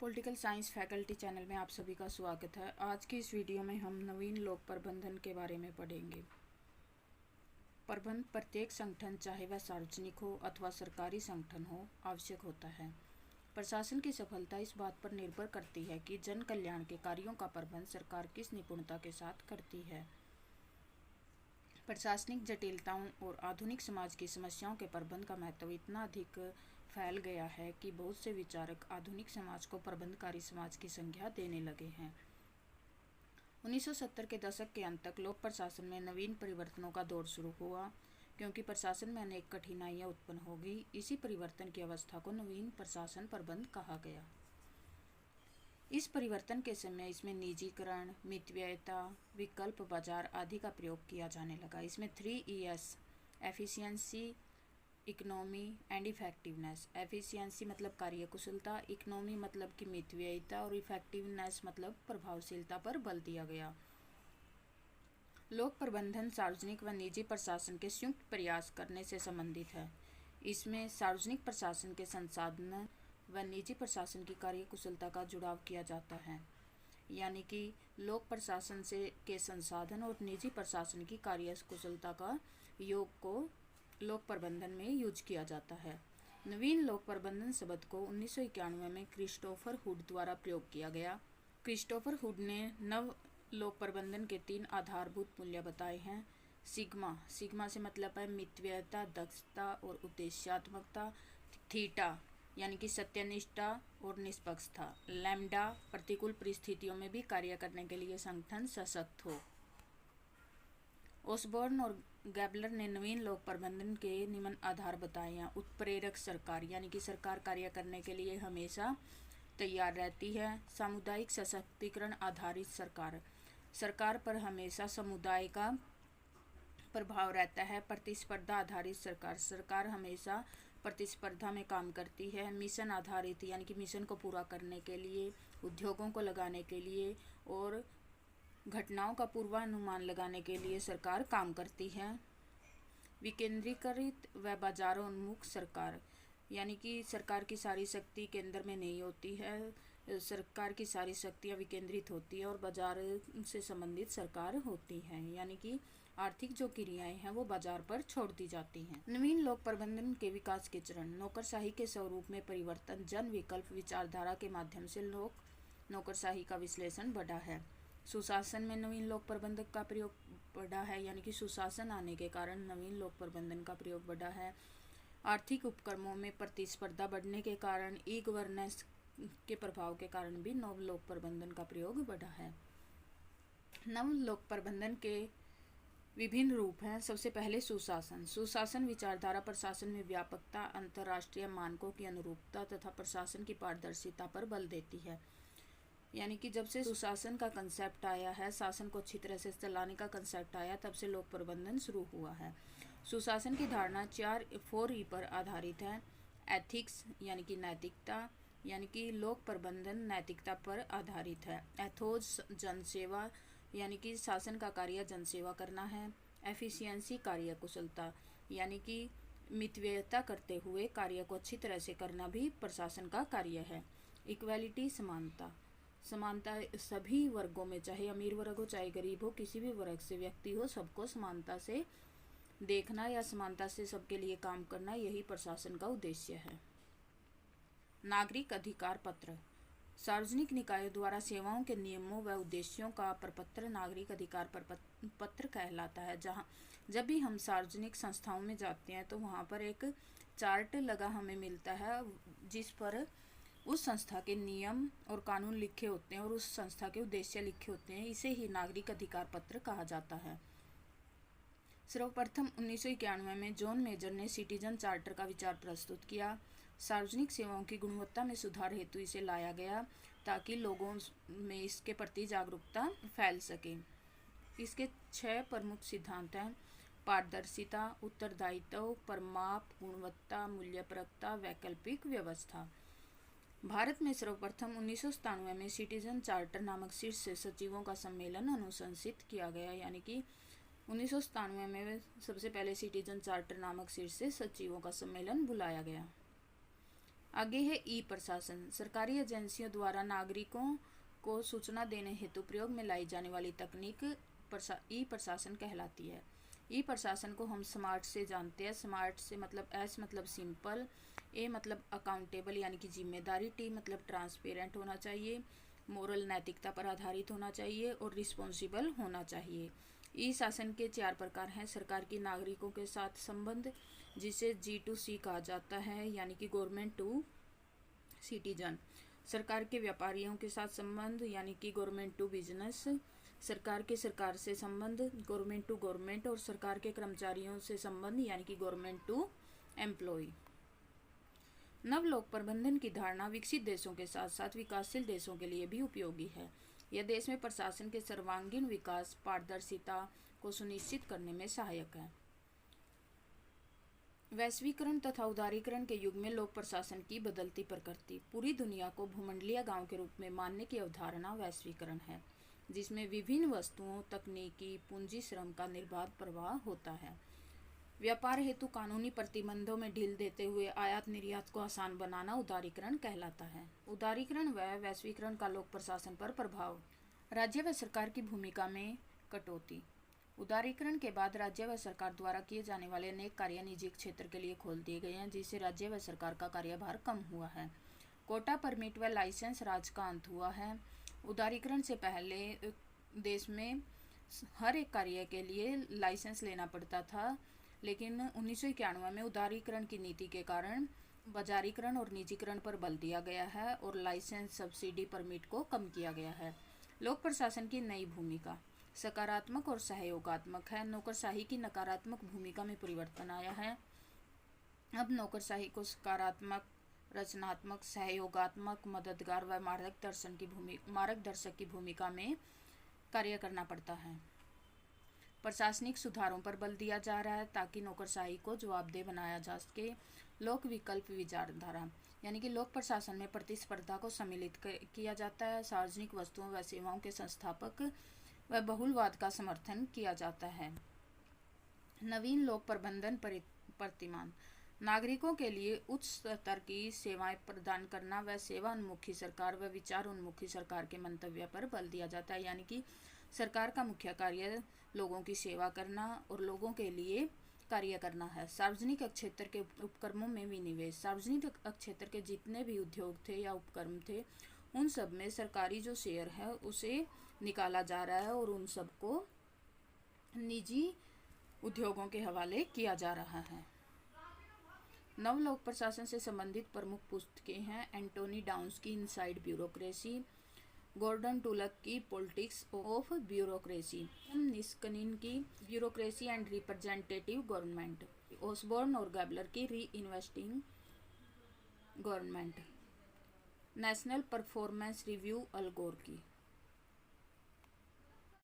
Political science faculty channel में आप सभी का स्वागत है। आज की इस वीडियो में हम नवीन लोक प्रबंधन के बारे में पढ़ेंगे। प्रबंध प्रत्येक संगठन, चाहे वह सार्वजनिक हो अथवा सरकारी संगठन हो, आवश्यक होता है। प्रशासन की सफलता इस बात पर निर्भर करती है कि जन कल्याण के कार्यों का प्रबंध सरकार किस निपुणता के साथ करती है। प्रशासनिक जटिलताओं और आधुनिक समाज की समस्याओं के प्रबंध का महत्व इतना अधिक फैल गया है कि बहुत से विचारक आधुनिक समाज को प्रबंधकारी समाज की संज्ञा देने लगे हैं। 1970 के दशक के अंत तक लोक प्रशासन में नवीन परिवर्तनों का दौर शुरू हुआ, क्योंकि प्रशासन में अनेक कठिनाइयां उत्पन्न हो गई। इसी परिवर्तन की अवस्था को नवीन प्रशासन प्रबंध कहा गया। इस परिवर्तन के समय इसमें निजीकरण, मितव्ययिता, विकल्प बाजार आदि का प्रयोग किया जाने लगा। इसमें 3 E's efficiency, economy and effectiveness. Efficiency मतलब कार्यकुशलता, इकोनॉमी मतलब कि मितव्ययिता और इफेक्टिवनेस मतलब प्रभावशीलता पर बल दिया गया। लोक प्रबंधन सार्वजनिक व निजी प्रशासन के संयुक्त प्रयास करने से संबंधित है। इसमें सार्वजनिक प्रशासन के संसाधन व निजी प्रशासन की कार्यकुशलता का जुड़ाव किया जाता है, यानी कि लोक प्रशासन से के संसाधन और निजी प्रशासन की कार्यकुशलता का योग को लोक प्रबंधन में यूज किया जाता है। नवीन लोक प्रबंधन शब्द को 1991 में क्रिस्टोफर हुड द्वारा प्रयोग किया गया। क्रिस्टोफर हुड ने नव लोक प्रबंधन के 3 आधारभूत मूल्य बताए हैं। सिग्मा से मतलब है मितव्ययिता, दक्षता और उद्देश्यात्मकता। थीटा यानी कि सत्यनिष्ठा और निष्पक्षता। लैम्डा प्रतिकूल परिस्थितियों में भी कार्य करने के लिए संगठन सशक्त हो। ओसबॉर्न और गैबलर ने नवीन लोक प्रबंधन के निम्न आधार बताए हैं। उत्प्रेरक सरकार यानी कि सरकार कार्य करने के लिए हमेशा तैयार रहती है। सामुदायिक सशक्तिकरण आधारित सरकार, सरकार पर हमेशा समुदाय का प्रभाव रहता है। प्रतिस्पर्धा आधारित सरकार, सरकार हमेशा प्रतिस्पर्धा में काम करती है। मिशन आधारित यानी कि मिशन को पूरा करने के लिए, उद्योगों को लगाने के लिए और घटनाओं का पूर्वानुमान लगाने के लिए सरकार काम करती है। विकेंद्रीकृत व बाजारोन्मुख सरकार, यानी कि सरकार की सारी शक्ति केंद्र में नहीं होती है। सरकार की सारी शक्तियाँ विकेंद्रित होती है और बाजार से संबंधित सरकार होती है, यानी कि आर्थिक जो क्रियाएं हैं वो बाजार पर छोड़ दी जाती हैं। नवीन लोक प्रबंधन के विकास के चरण। नौकरशाही के स्वरूप में परिवर्तन। जन विकल्प विचारधारा के माध्यम से नौकरशाही का विश्लेषण बढ़ा है। सुशासन में नवीन लोक प्रबंधन का प्रयोग बढ़ा है, यानी कि सुशासन आने के कारण नवीन लोक प्रबंधन का प्रयोग बढ़ा है। आर्थिक उपक्रमों में प्रतिस्पर्धा बढ़ने के कारण, ई गवर्नेंस के प्रभाव के कारण भी नव लोक प्रबंधन का प्रयोग बढ़ा है। नव लोक प्रबंधन के विभिन्न रूप हैं। सबसे पहले सुशासन। सुशासन विचारधारा प्रशासन में व्यापकता, अंतर्राष्ट्रीय मानकों की अनुरूपता तथा प्रशासन की पारदर्शिता पर बल देती है। यानी कि जब से सुशासन का कंसेप्ट आया है, शासन को अच्छी तरह से चलाने का कंसेप्ट आया, तब से लोक प्रबंधन शुरू हुआ है। सुशासन की धारणा 4 E पर आधारित है। एथिक्स यानी कि नैतिकता, यानी कि लोक प्रबंधन नैतिकता पर आधारित है। एथोस जनसेवा, यानी कि शासन का कार्य जनसेवा करना है। एफिशिएंसी कार्यकुशलता, यानी कि मितव्ययिता करते हुए कार्य को अच्छी तरह से करना भी प्रशासन का कार्य है। इक्वालिटी समानता, समानता सभी वर्गों में, चाहे अमीर वर्ग हो चाहे गरीब हो, किसी भी वर्ग से व्यक्ति हो, सबको समानता से देखना या समानता से सबके लिए काम करना, यही प्रशासन का उद्देश्य है। नागरिक अधिकार पत्र। सार्वजनिक निकायों द्वारा सेवाओं के नियमों व उद्देश्यों का प्रपत्र नागरिक अधिकार पत्र कहलाता है। जब भी हम सार्वजनिक संस्थाओं में जाते हैं तो वहाँ पर एक चार्ट लगा हमें मिलता है, जिस पर उस संस्था के नियम और कानून लिखे होते हैं और उस संस्था के उद्देश्य लिखे होते हैं। इसे ही नागरिक अधिकार पत्र कहा जाता है। सर्वप्रथम 1991 में जॉन मेजर ने सिटीजन चार्टर का विचार प्रस्तुत किया। सार्वजनिक सेवाओं की गुणवत्ता में सुधार हेतु इसे लाया गया, ताकि लोगों में इसके प्रति जागरूकता फैल सके। इसके 6 प्रमुख सिद्धांत हैं। पारदर्शिता, उत्तरदायित्व, परमाप, गुणवत्ता, मूल्यपरकता, वैकल्पिक व्यवस्था। भारत में सर्वप्रथम 1997 में सिटीजन चार्टर नामक शीर्ष सचिवों का सम्मेलन अनुशंसित किया गया, यानी कि 1997 में सबसे पहले सिटीजन चार्टर नामक शीर्ष सचिवों का सम्मेलन बुलाया गया। आगे है ई प्रशासन। सरकारी एजेंसियों द्वारा नागरिकों को सूचना देने हेतु प्रयोग में लाई जाने वाली तकनीक ई प्रशासन कहलाती है। ई प्रशासन को हम स्मार्ट से जानते हैं। स्मार्ट से मतलब एस मतलब सिंपल, ए मतलब अकाउंटेबल यानी कि जिम्मेदारी, टी मतलब ट्रांसपेरेंट होना चाहिए, मोरल नैतिकता पर आधारित होना चाहिए और रिस्पॉन्सिबल होना चाहिए। ई शासन के 4 प्रकार हैं। सरकार की नागरिकों के साथ संबंध, जिसे G2C कहा जाता है, यानी कि गवर्नमेंट टू सिटीजन। सरकार के व्यापारियों के साथ संबंध, यानी कि गवर्नमेंट टू बिजनेस। सरकार के सरकार से संबंध, गवर्नमेंट टू गवर्नमेंट। और सरकार के कर्मचारियों से संबंध, यानी कि गवर्नमेंट टू एम्प्लॉय। नवलोक प्रबंधन की धारणा विकसित देशों के साथ साथ विकासशील देशों के लिए भी उपयोगी है। यह देश में प्रशासन के सर्वांगीण विकास, पारदर्शिता को सुनिश्चित करने में सहायक है। वैश्वीकरण तथा उदारीकरण के युग में लोक प्रशासन की बदलती प्रकृति। पूरी दुनिया को भूमंडलीय गांव के रूप में मानने की अवधारणा वैश्वीकरण है, जिसमें विभिन्न वस्तुओं, तकनीकी, पूंजी, श्रम का निर्बाध प्रवाह होता है। व्यापार हेतु कानूनी प्रतिबंधों में ढील देते हुए आयात निर्यात को आसान बनाना उदारीकरण कहलाता है। उदारीकरण व वैश्वीकरण का लोक प्रशासन पर प्रभाव। राज्य व सरकार की भूमिका में कटौती। उदारीकरण के बाद राज्य व सरकार द्वारा किए जाने वाले अनेक कार्य निजी क्षेत्र के लिए खोल दिए गए हैं, जिससे राज्य व सरकार का कार्यभार कम हुआ है। कोटा, परमिट व लाइसेंस राज का अंत हुआ है। उदारीकरण से पहले देश में हर एक कार्य के लिए लाइसेंस लेना पड़ता था, लेकिन 1991 में उदारीकरण की नीति के कारण बाजारीकरण और निजीकरण पर बल दिया गया है और लाइसेंस, सब्सिडी, परमिट को कम किया गया है। लोक प्रशासन की नई भूमिका सकारात्मक और सहयोगात्मक है। नौकरशाही की नकारात्मक भूमिका में परिवर्तन आया है। अब नौकरशाही को सकारात्मक, रचनात्मक, सहयोगात्मक, मददगार व मार्गदर्शक की भूमिका में कार्य करना पड़ता है। प्रशासनिक सुधारों पर बल दिया जा रहा है ताकि नौकरशाही को जवाबदेह बनाया जा सके। लोक विकल्प विचारधारा, यानी कि लोक प्रशासन में प्रतिस्पर्धा को सम्मिलित किया जाता है। सार्वजनिक वस्तुओं व सेवाओं के संस्थापक व बहुलवाद का समर्थन किया जाता है। नवीन लोक प्रबंधन प्रतिमान, नागरिकों के लिए उच्च स्तर की सेवाएं प्रदान करना व सेवा उन्मुखी सरकार व विचार उन्मुखी सरकार के मंतव्य पर बल दिया जाता है। यानी कि सरकार का मुख्य कार्य लोगों की सेवा करना और लोगों के लिए कार्य करना है। सार्वजनिक क्षेत्र के उपक्रमों में विनिवेश, सार्वजनिक क्षेत्र के जितने भी उद्योग थे या उपक्रम थे, उन सब में सरकारी जो शेयर है उसे निकाला जा रहा है और उन सबको निजी उद्योगों के हवाले किया जा रहा है। नवलोक प्रशासन से संबंधित प्रमुख पुस्तकें हैं एंटोनी डाउन्स की इनसाइड ब्यूरोक्रेसी, गॉर्डन टुलक की पॉलिटिक्स ऑफ ब्यूरोक्रेसी, निस्कनिन की bureaucracy and representative government, Osborne और गैबलर की reinventing government, national performance review Al Gore की।